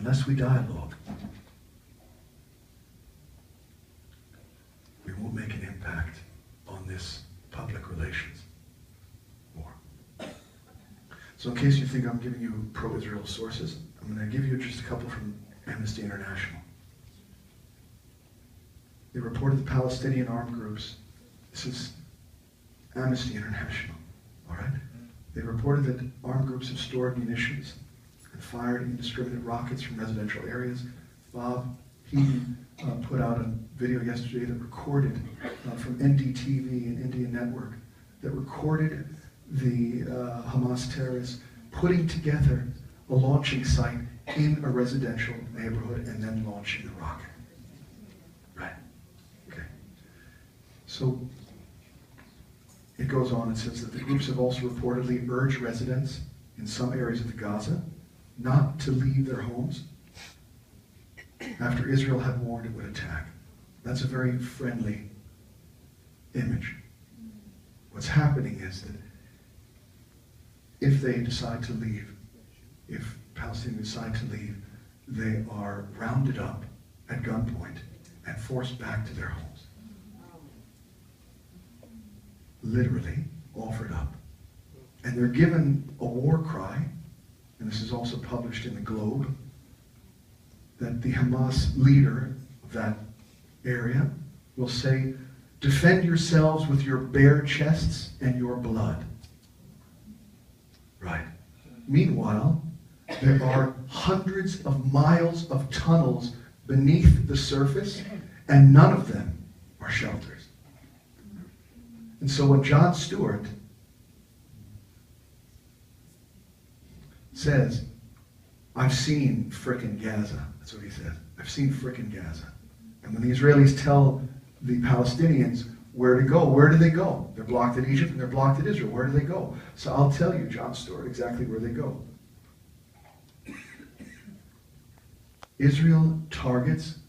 unless we dialogue, we won't make an impact on this public relations war. So in case you think I'm giving you pro-Israel sources, I'm going to give you just a couple from Amnesty International. They reported the Palestinian armed groups. This is Amnesty International, all right? They reported that armed groups have stored munitions and fired indiscriminate rockets from residential areas. Bob Heaton put out a video yesterday that recorded from NDTV and Indian Network that recorded the Hamas terrorists putting together a launching site in a residential neighborhood and then launching the rocket. Right. Okay. So it goes on, it says that the groups have also reportedly urged residents in some areas of Gaza not to leave their homes after Israel had warned it would attack. That's a very friendly image. What's happening is that if they decide to leave, if Palestinians decide to leave, they are rounded up at gunpoint and forced back to their homes. Literally offered up. And they're given a war cry, and this is also published in the Globe, that the Hamas leader of that area will say, "Defend yourselves with your bare chests and your blood." Right. Meanwhile, there are hundreds of miles of tunnels beneath the surface, and none of them are shelters. And so when Jon Stewart says, "I've seen frickin' Gaza," that's what he says. "I've seen frickin' Gaza." And when the Israelis tell the Palestinians where to go, where do they go? They're blocked at Egypt and they're blocked at Israel. Where do they go? So I'll tell you, Jon Stewart, exactly where they go. Israel targets,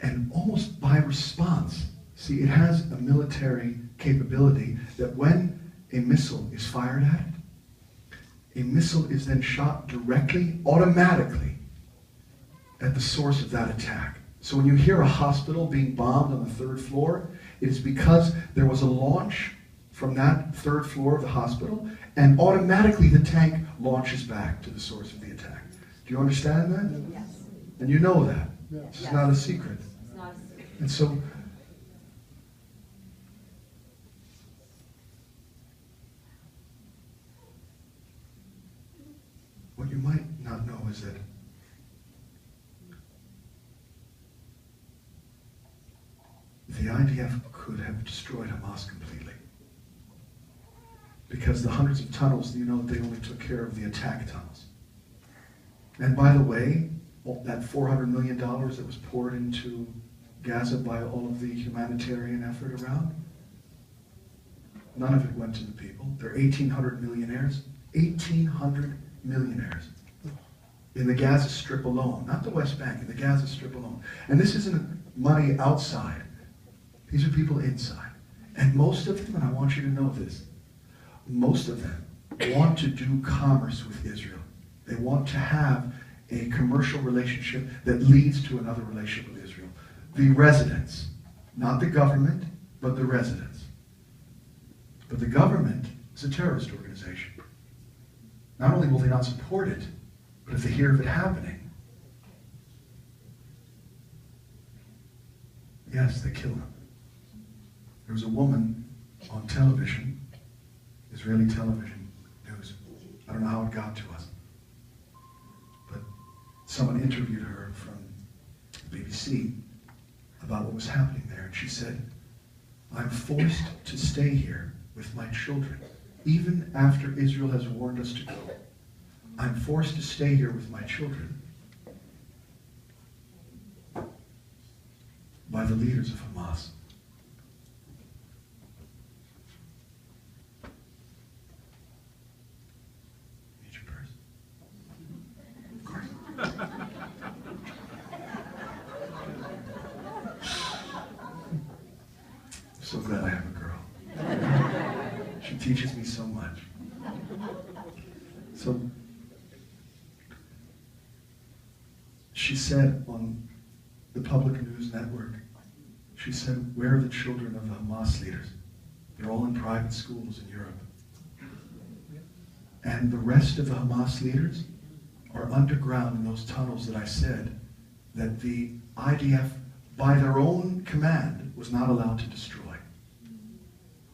and almost by response, see, it has a military capability that when a missile is fired at it, a missile is then shot directly, automatically, at the source of that attack. So when you hear a hospital being bombed on the 3rd floor, it is because there was a launch from that 3rd floor of the hospital, and automatically the tank launches back to the source of the attack. Do you understand that? Yes. And you know that. Yes. This is not a secret. It's not a secret. And so, what you might not know is that the IDF could have destroyed Hamas completely. Because the hundreds of tunnels, you know, they only took care of the attack tunnels. And by the way, that $400 million that was poured into Gaza by all of the humanitarian effort around, none of it went to the people. There are 1,800 millionaires. 1,800 millionaires in the Gaza Strip alone, not the West Bank, in the Gaza Strip alone. And this isn't money outside. These are people inside. And most of them, and I want you to know this, most of them want to do commerce with Israel. They want to have a commercial relationship that leads to another relationship with Israel. The residents, not the government, but the residents. But the government is a terrorist organization. Not only will they not support it, but if they hear of it happening, yes, they kill them. There was a woman on television, Israeli television news. I don't know how it got to us, but someone interviewed her from BBC about what was happening there, and she said, "I'm forced to stay here with my children, even after Israel has warned us to go. I'm forced to stay here with my children by the leaders of Hamas." Need your purse? Of course. I'm so glad I have a girl. She teaches me so much. So, she said on the public news network, she said, where are the children of the Hamas leaders? They're all in private schools in Europe. And the rest of the Hamas leaders are underground in those tunnels that I said that the IDF, by their own command, was not allowed to destroy.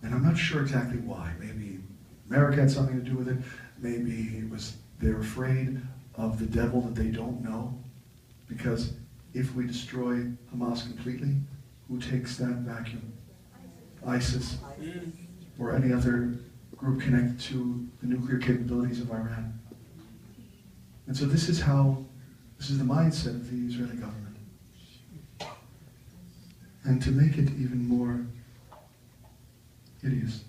And I'm not sure exactly why. Maybe America had something to do with it. Maybe it was they're afraid of the devil that they don't know. Because if we destroy Hamas completely, who takes that vacuum? ISIS or any other group connected to the nuclear capabilities of Iran. And so this is the mindset of the Israeli government. And to make it even more hideous,